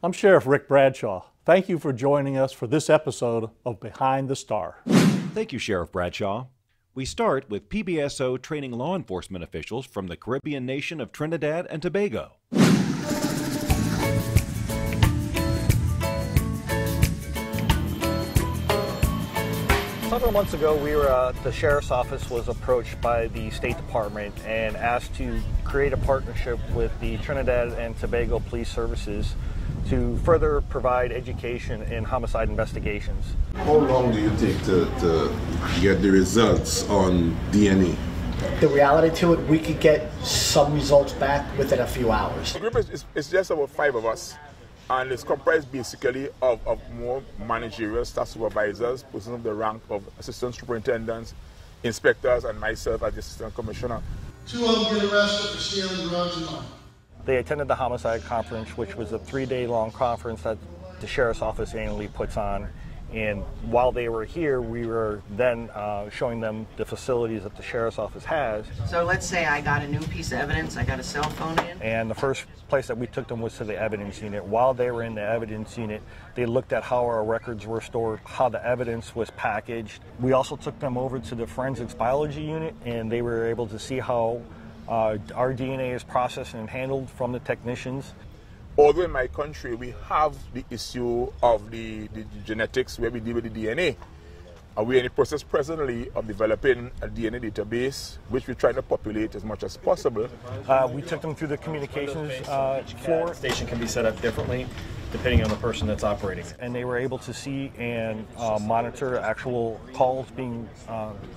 I'm Sheriff Rick Bradshaw. Thank you for joining us for this episode of Behind the Star. Thank you, Sheriff Bradshaw. We start with PBSO training law enforcement officials from the Caribbean nation of Trinidad and Tobago. Several months ago, the Sheriff's Office was approached by the State Department and asked to create a partnership with the Trinidad and Tobago Police Services to further provide education in homicide investigations. How long do you take to get the results on DNA? The reality to it, we could get some results back within a few hours. The group is just about 5 of us, and it's comprised basically of more managerial staff supervisors, persons of the rank of assistant superintendents, inspectors, and myself as the assistant commissioner. 2 of them get arrested for stealing drugs and money. They attended the homicide conference, which was a 3-day-long conference that the Sheriff's Office annually puts on. And while they were here, we were then showing them the facilities that the Sheriff's Office has. So let's say I got a new piece of evidence, I got a cell phone in. And the first place that we took them was to the evidence unit. While they were in the evidence unit, they looked at how our records were stored, how the evidence was packaged. We also took them over to the forensics biology unit, and they were able to see how our DNA is processed and handled from the technicians. Although in my country we have the issue of the genetics where we deal with the DNA, we are in the process presently of developing a DNA database which we're trying to populate as much as possible. We took them through the communications floor. The station can be set up differently depending on the person that's operating. And they were able to see and monitor actual calls being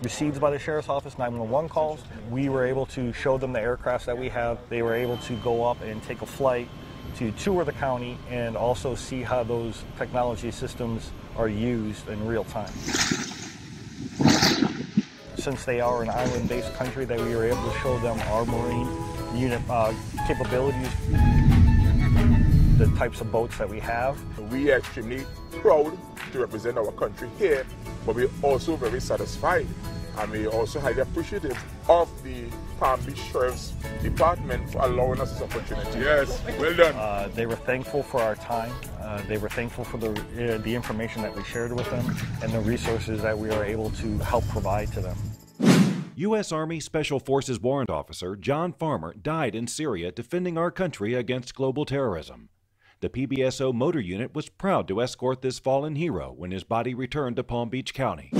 received by the Sheriff's Office, 911 calls. We were able to show them the aircrafts that we have. They were able to go up and take a flight to tour the county and also see how those technology systems are used in real time. Since they are an island-based country, that we were able to show them our marine unit capabilities, the types of boats that we have. We are extremely proud to represent our country here, but we're also very satisfied and we're also highly appreciative of the Palm Beach Sheriff's Department for allowing us this opportunity. Yes, well done. They were thankful for our time. They were thankful for the information that we shared with them and the resources that we were able to help provide to them. U.S. Army Special Forces Warrant Officer John Farmer died in Syria defending our country against global terrorism. The PBSO motor unit was proud to escort this fallen hero when his body returned to Palm Beach County.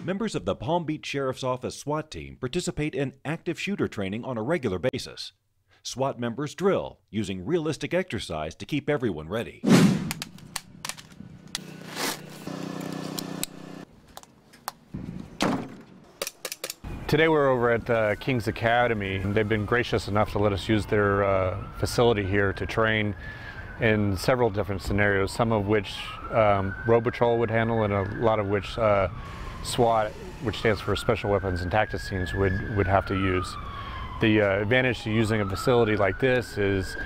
Members of the Palm Beach Sheriff's Office SWAT team participate in active shooter training on a regular basis. SWAT members drill, using realistic exercise to keep everyone ready. Today we're over at King's Academy. They've been gracious enough to let us use their facility here to train in several different scenarios, some of which Road Patrol would handle and a lot of which SWAT, which stands for Special Weapons and Tactics Teams, would have to use. The advantage to using a facility like this is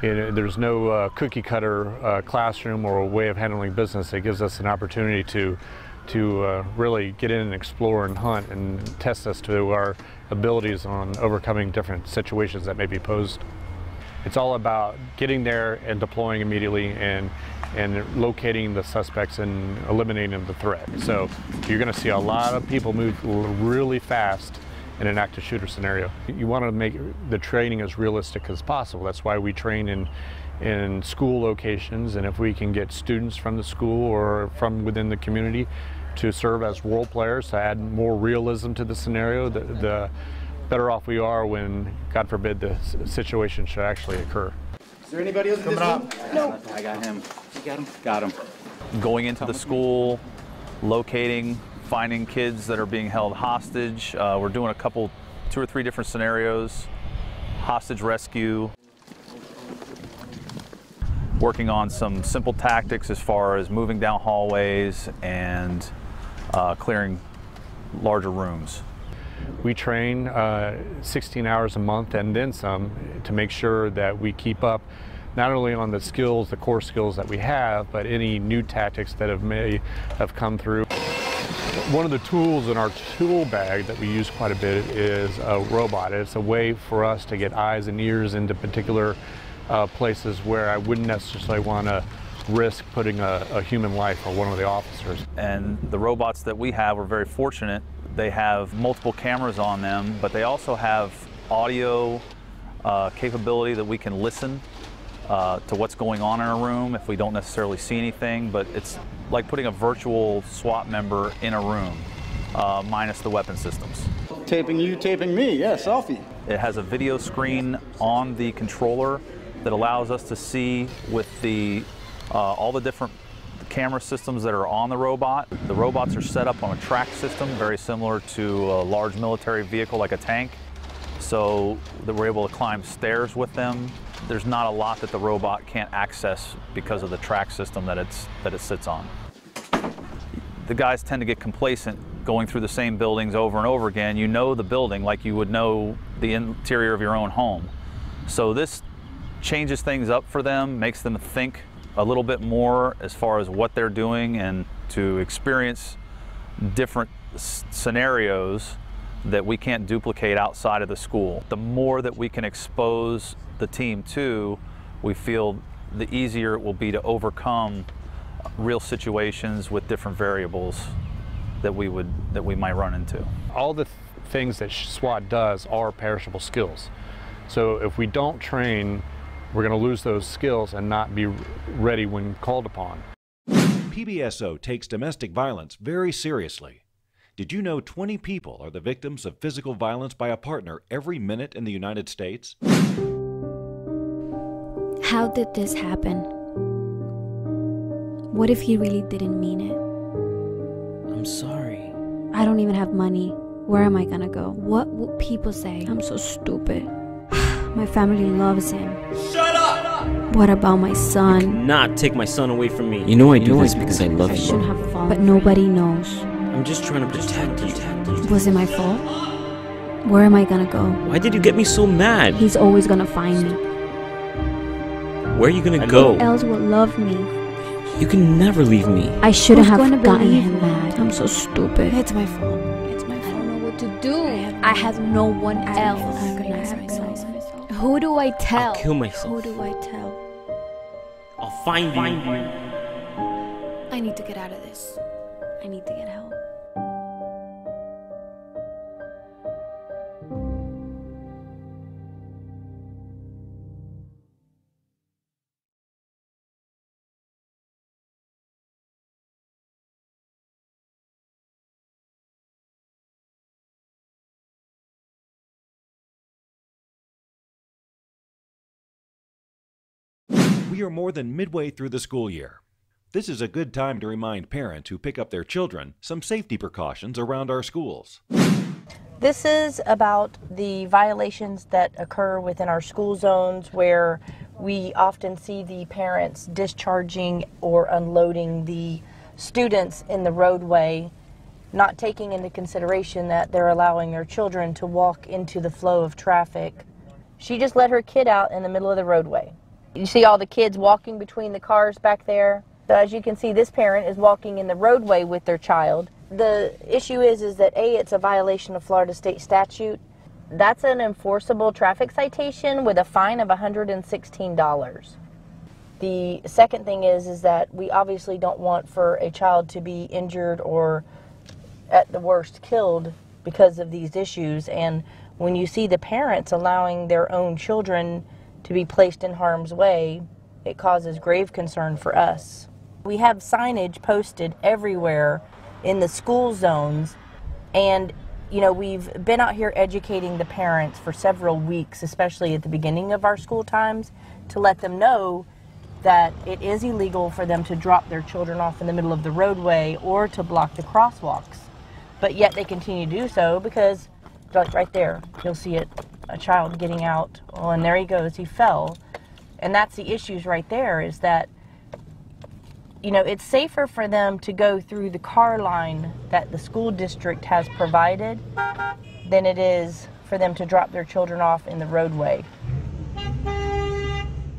there's no cookie cutter classroom or a way of handling business. It gives us an opportunity to really get in and explore and hunt and test us to our abilities on overcoming different situations that may be posed. It's all about getting there and deploying immediately and locating the suspects and eliminating the threat. So you're going to see a lot of people move really fast in an active shooter scenario. You want to make the training as realistic as possible. That's why we train in school locations, and if we can get students from the school or from within the community to serve as role players to add more realism to the scenario, the better off we are when, God forbid, the situation should actually occur. Is there anybody else coming up? No. I got him. You got him? Got him. Going into the school, locating, finding kids that are being held hostage. We're doing two or three different scenarios. Hostage rescue. Working on some simple tactics as far as moving down hallways and clearing larger rooms. We train 16 hours a month and then some to make sure that we keep up not only on the skills, the core skills that we have, but any new tactics that may have come through. One of the tools in our tool bag that we use quite a bit is a robot. It's a way for us to get eyes and ears into particular places where I wouldn't necessarily want to risk putting a human life or one of the officers. And the robots that we have, we're very fortunate. They have multiple cameras on them, but they also have audio capability that we can listen to what's going on in a room if we don't necessarily see anything, but it's like putting a virtual SWAT member in a room, minus the weapon systems. Taping you, taping me, yeah, selfie. It has a video screen on the controller that allows us to see with all the different camera systems that are on the robot. The robots are set up on a track system, very similar to a large military vehicle like a tank, so that we're able to climb stairs with them. There's not a lot that the robot can't access because of the track system that it sits on. The guys tend to get complacent going through the same buildings over and over again. You know the building like you would know the interior of your own home. So this changes things up for them, makes them think a little bit more as far as what they're doing and to experience different scenarios that we can't duplicate outside of the school. The more that we can expose the team to, we feel the easier it will be to overcome real situations with different variables that we might run into. All the things that SWAT does are perishable skills. So if we don't train, we're going to lose those skills and not be ready when called upon. PBSO takes domestic violence very seriously. Did you know 20 people are the victims of physical violence by a partner every minute in the United States? How did this happen? What if he really didn't mean it? I'm sorry. I don't even have money. Where am I gonna go? What will people say? I'm so stupid. My family loves him. Shut up! What about my son? You cannot take my son away from me. You know I do this because I love you. I shouldn't have fallen, but nobody knows. I'm just trying to protect you. Was it my fault? Where am I gonna go? Why did you get me so mad? He's always gonna find me. Where are you gonna go? Who else would love me? You can never leave me. I shouldn't have gotten him mad. I'm so stupid. It's my fault. It's my fault. I don't know what to do. I have no one else. I recognize myself. Who do I tell? I'll kill myself. Who do I tell? I'll find you. I need to get out of this. I need to get help. We are more than midway through the school year. This is a good time to remind parents who pick up their children some safety precautions around our schools. This is about the violations that occur within our school zones, where we often see the parents discharging or unloading the students in the roadway, not taking into consideration that they're allowing their children to walk into the flow of traffic. She just let her kid out in the middle of the roadway. You see all the kids walking between the cars back there? So as you can see, this parent is walking in the roadway with their child. The issue is that A, it's a violation of Florida state statute. That's an enforceable traffic citation with a fine of $116. The second thing is that we obviously don't want for a child to be injured or at the worst killed because of these issues. And when you see the parents allowing their own children to be placed in harm's way, it causes grave concern for us. We have signage posted everywhere in the school zones, and you know, we've been out here educating the parents for several weeks, especially at the beginning of our school times, to let them know that it is illegal for them to drop their children off in the middle of the roadway or to block the crosswalks. But yet they continue to do so because, like right there, you'll see it, a child getting out. Well, and there he goes, he fell. And that's the issues right there, is that, you know, it's safer for them to go through the car line that the school district has provided than it is for them to drop their children off in the roadway.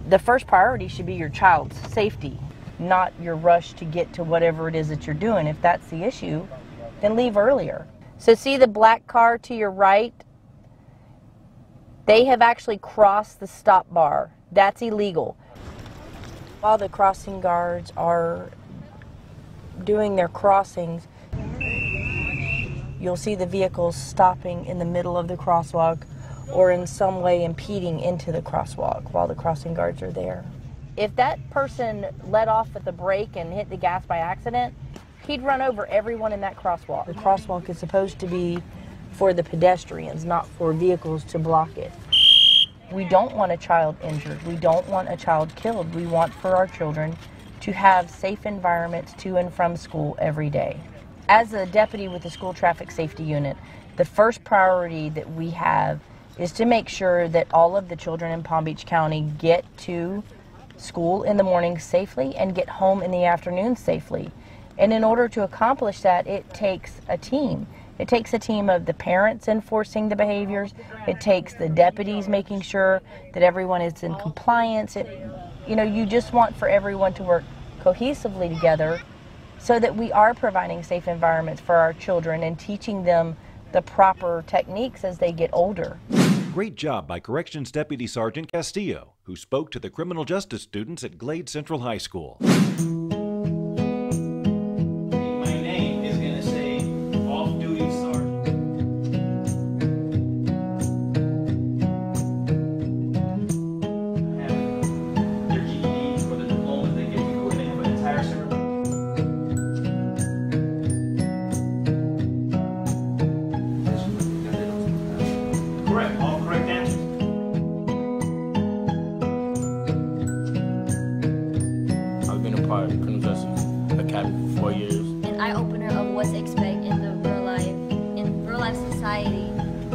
The first priority should be your child's safety, not your rush to get to whatever it is that you're doing. If that's the issue, then leave earlier. So see the black car to your right? They have actually crossed the stop bar. That's illegal. While the crossing guards are doing their crossings, you'll see the vehicles stopping in the middle of the crosswalk or in some way impeding into the crosswalk while the crossing guards are there. If that person let off at the brake and hit the gas by accident, he'd run over everyone in that crosswalk. The crosswalk is supposed to be for the pedestrians, not for vehicles to block it. We don't want a child injured. We don't want a child killed. We want for our children to have safe environments to and from school every day. As a deputy with the School Traffic Safety Unit, the first priority that we have is to make sure that all of the children in Palm Beach County get to school in the morning safely and get home in the afternoon safely. And in order to accomplish that, it takes a team. It takes a team of the parents enforcing the behaviors. It takes the deputies making sure that everyone is in compliance. You know, you just want for everyone to work cohesively together so that we are providing safe environments for our children and teaching them the proper techniques as they get older. Great job by Corrections Deputy Sergeant Castillo, who spoke to the criminal justice students at Glade Central High School.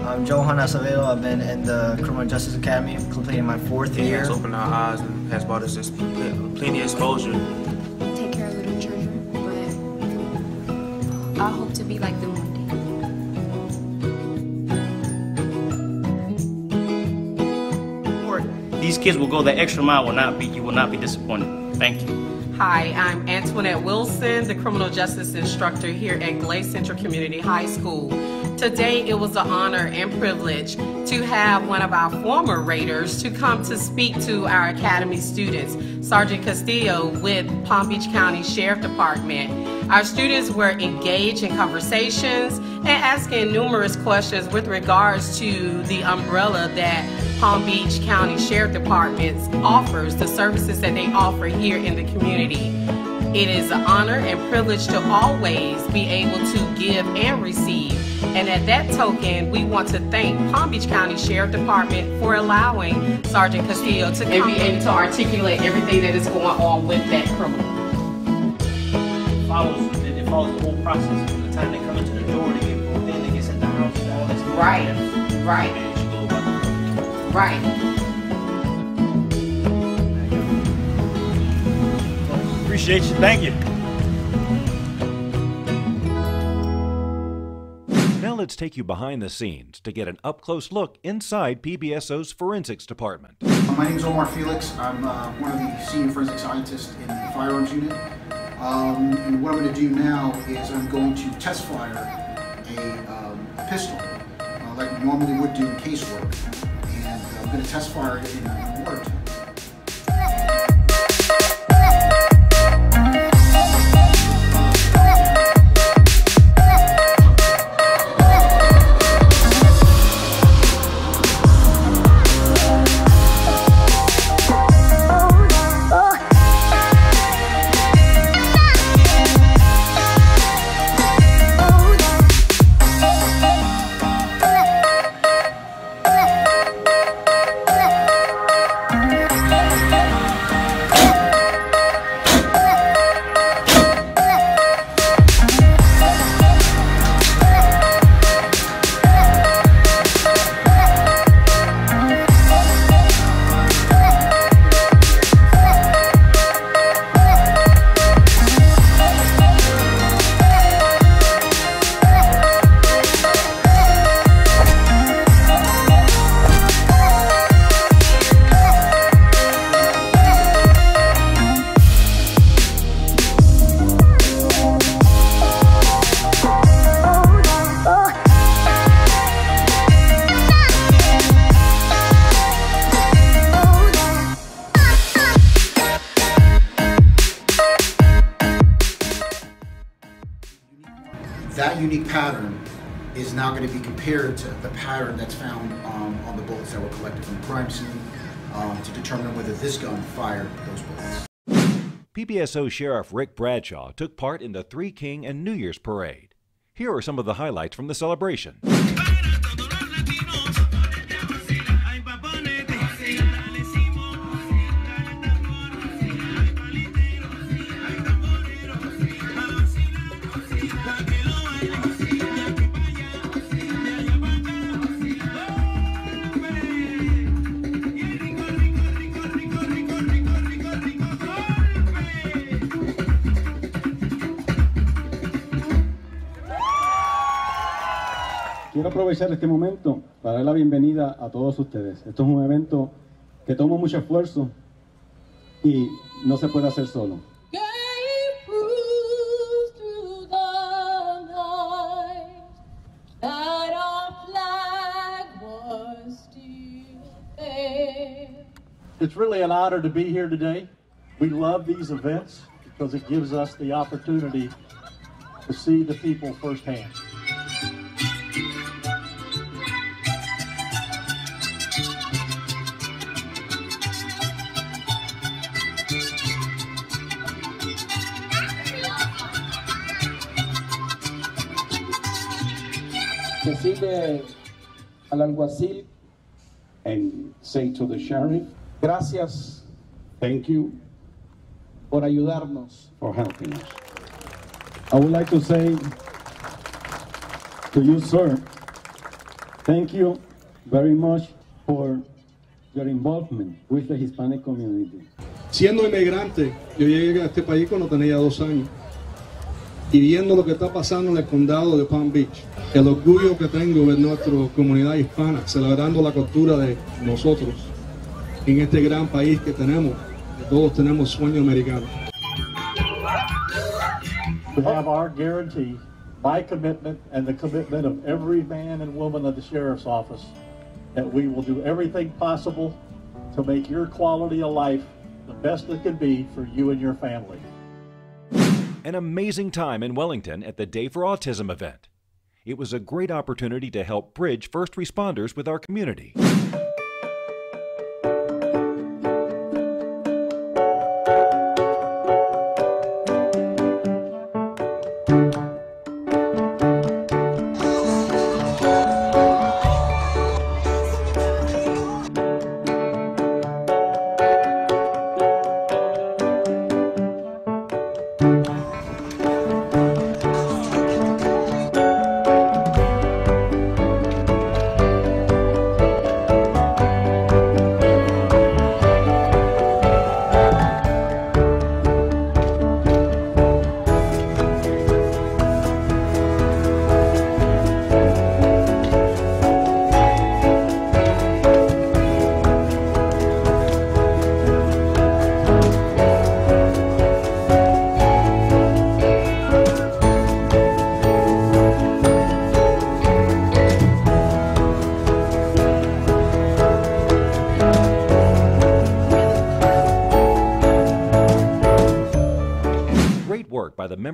I'm Johan Acevedo. I've been in the Criminal Justice Academy, completing my 4th year. It's opened our eyes and has brought us plenty of exposure. Take care of little children, but I hope to be like them one day. These kids will go the extra mile. You will not be disappointed. Thank you. Hi, I'm Antoinette Wilson, the criminal justice instructor here at Glade Central Community High School. Today, it was an honor and privilege to have one of our former Raiders to come to speak to our Academy students, Sergeant Castillo with Palm Beach County Sheriff Department. Our students were engaged in conversations and asking numerous questions with regards to the umbrella that Palm Beach County Sheriff Department offers, the services that they offer here in the community. It is an honor and privilege to always be able to give and receive And at that token, we want to thank Palm Beach County Sheriff Department for allowing Sergeant Castillo to come and be able to articulate everything that is going on with that criminal. It follows the whole process. From the time they come into the door, they get moved in, they get sent to the house, and all this. Right. Appreciate you. Thank you. Now let's take you behind the scenes to get an up-close look inside PBSO's forensics department. My name is Omar Felix. I'm one of the senior forensic scientists in the firearms unit. And what I'm going to do now is I'm going to test fire a pistol like we normally would do in casework. And I'm going to test fire it in a water tank. That unique pattern is now going to be compared to the pattern that's found on the bullets that were collected from the crime scene to determine whether this gun fired those bullets. PBSO Sheriff Rick Bradshaw took part in the Three King and New Year's Parade. Here are some of the highlights from the celebration. Quiero aprovechar este momento para dar la bienvenida a todos ustedes. Esto es un evento que toma mucho esfuerzo y no se puede hacer solo. It's really an honor to be here today. We love these events because it gives us the opportunity to see the people firsthand. Decirle al alguacil and say to the sheriff, gracias, thank you, por ayudarnos, for helping us. I would like to say to you, sir, thank you very much for your involvement with the Hispanic community. Siendo inmigrante, yo llegué a este país cuando tenía 2 años. Y viendo lo que está pasando en el condado de Palm Beach, el orgullo que tengo de nuestra comunidad hispana, celebrando la cultura de nosotros en este gran país que tenemos, que todos tenemos sueño americano. To have our guarantee, my commitment, and the commitment of every man and woman of the Sheriff's Office that we will do everything possible to make your quality of life the best it can be for you and your family. An amazing time in Wellington at the Day for Autism event. It was a great opportunity to help bridge first responders with our community.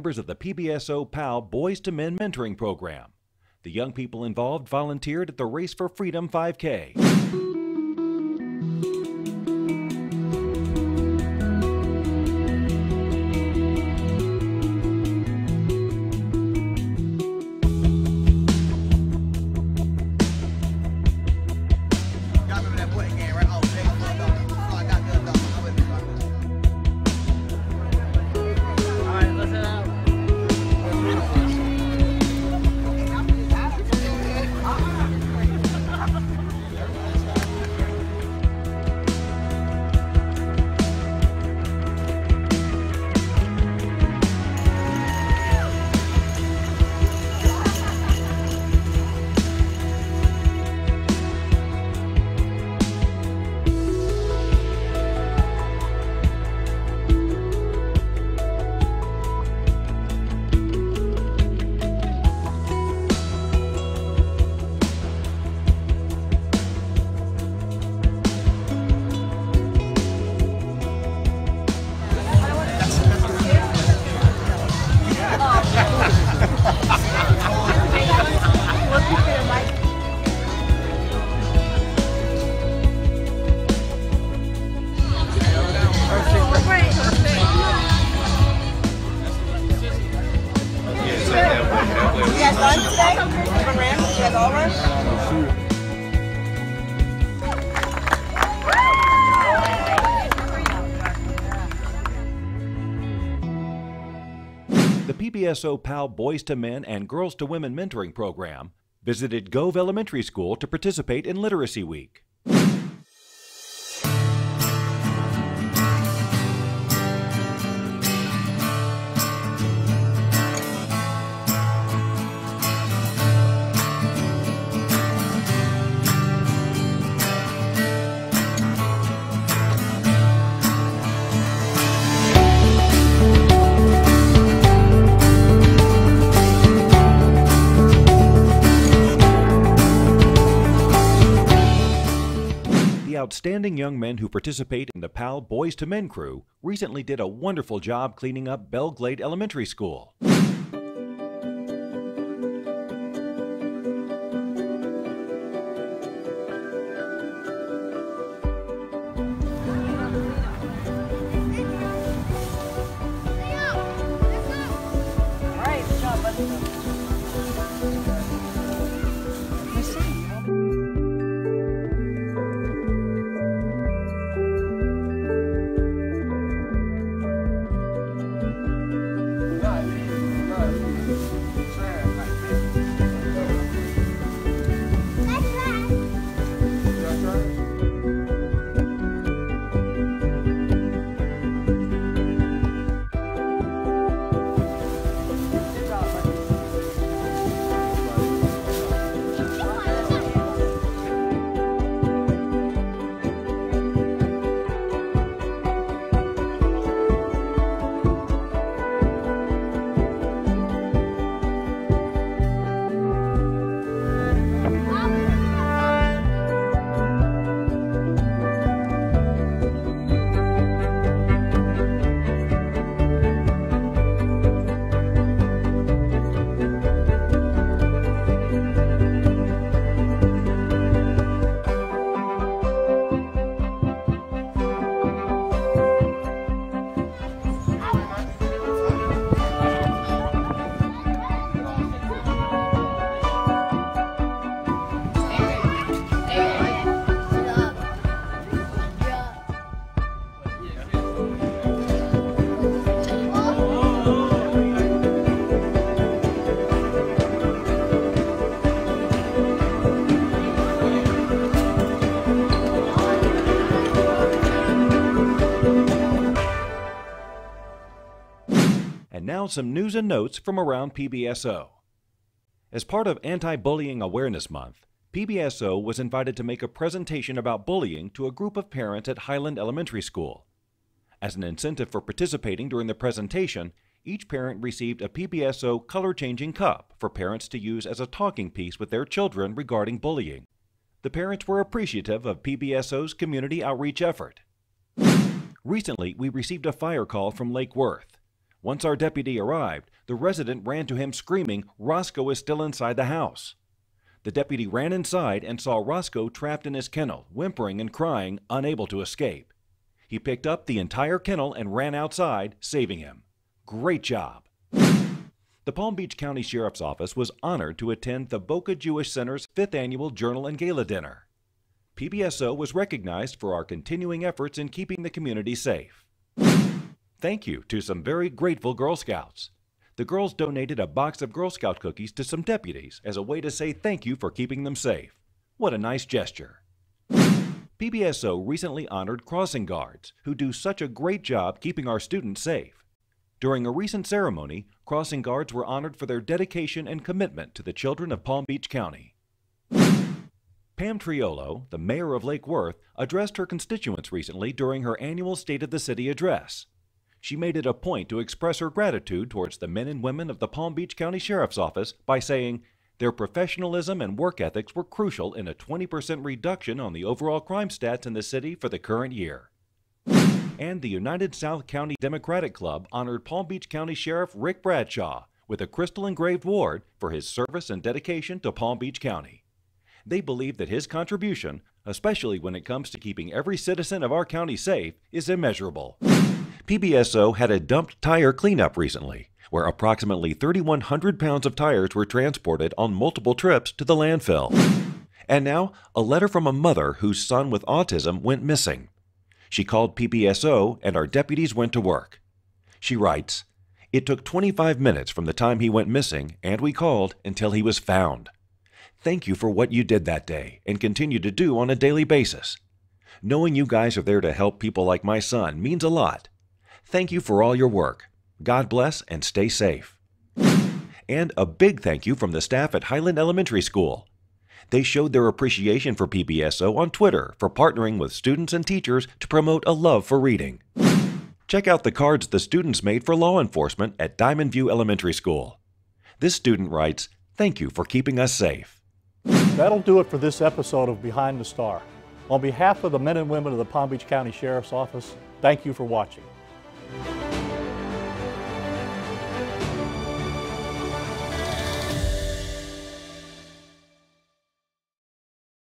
members of the PBSO PAL Boys to Men Mentoring Program. The young people involved volunteered at the Race for Freedom 5K. The PBSO PAL Boys to Men and Girls to Women Mentoring Program visited Gove Elementary School to participate in Literacy Week. Outstanding young men who participate in the PAL Boys to Men crew recently did a wonderful job cleaning up Belle Glade Elementary School. And now some news and notes from around PBSO. As part of Anti-Bullying Awareness Month, PBSO was invited to make a presentation about bullying to a group of parents at Highland Elementary School. As an incentive for participating during the presentation, each parent received a PBSO color-changing cup for parents to use as a talking piece with their children regarding bullying. The parents were appreciative of PBSO's community outreach effort. Recently, we received a fire call from Lake Worth. Once our deputy arrived, the resident ran to him screaming, "Roscoe is still inside the house." The deputy ran inside and saw Roscoe trapped in his kennel, whimpering and crying, unable to escape. He picked up the entire kennel and ran outside, saving him. Great job! The Palm Beach County Sheriff's Office was honored to attend the Boca Jewish Center's 5th Annual Journal and Gala Dinner. PBSO was recognized for our continuing efforts in keeping the community safe. Thank you to some very grateful Girl Scouts. The girls donated a box of Girl Scout cookies to some deputies as a way to say thank you for keeping them safe. What a nice gesture. PBSO recently honored crossing guards who do such a great job keeping our students safe. During a recent ceremony, crossing guards were honored for their dedication and commitment to the children of Palm Beach County. Pam Triolo, the mayor of Lake Worth, addressed her constituents recently during her annual State of the City address. She made it a point to express her gratitude towards the men and women of the Palm Beach County Sheriff's Office by saying, "Their professionalism and work ethics were crucial in a 20% reduction on the overall crime stats in the city for the current year." And the United South County Democratic Club honored Palm Beach County Sheriff Rick Bradshaw with a crystal engraved award for his service and dedication to Palm Beach County. They believe that his contribution, especially when it comes to keeping every citizen of our county safe, is immeasurable. PBSO had a dumped tire cleanup recently, where approximately 3,100 pounds of tires were transported on multiple trips to the landfill. And now, a letter from a mother whose son with autism went missing. She called PBSO and our deputies went to work. She writes, "It took 25 minutes from the time he went missing, and we called, until he was found. Thank you for what you did that day and continue to do on a daily basis. Knowing you guys are there to help people like my son means a lot. Thank you for all your work. God bless and stay safe." And a big thank you from the staff at Highland Elementary School. They showed their appreciation for PBSO on Twitter for partnering with students and teachers to promote a love for reading. Check out the cards the students made for law enforcement at Diamond View Elementary School. This student writes, "Thank you for keeping us safe." That'll do it for this episode of Behind the Star. On behalf of the men and women of the Palm Beach County Sheriff's Office, thank you for watching.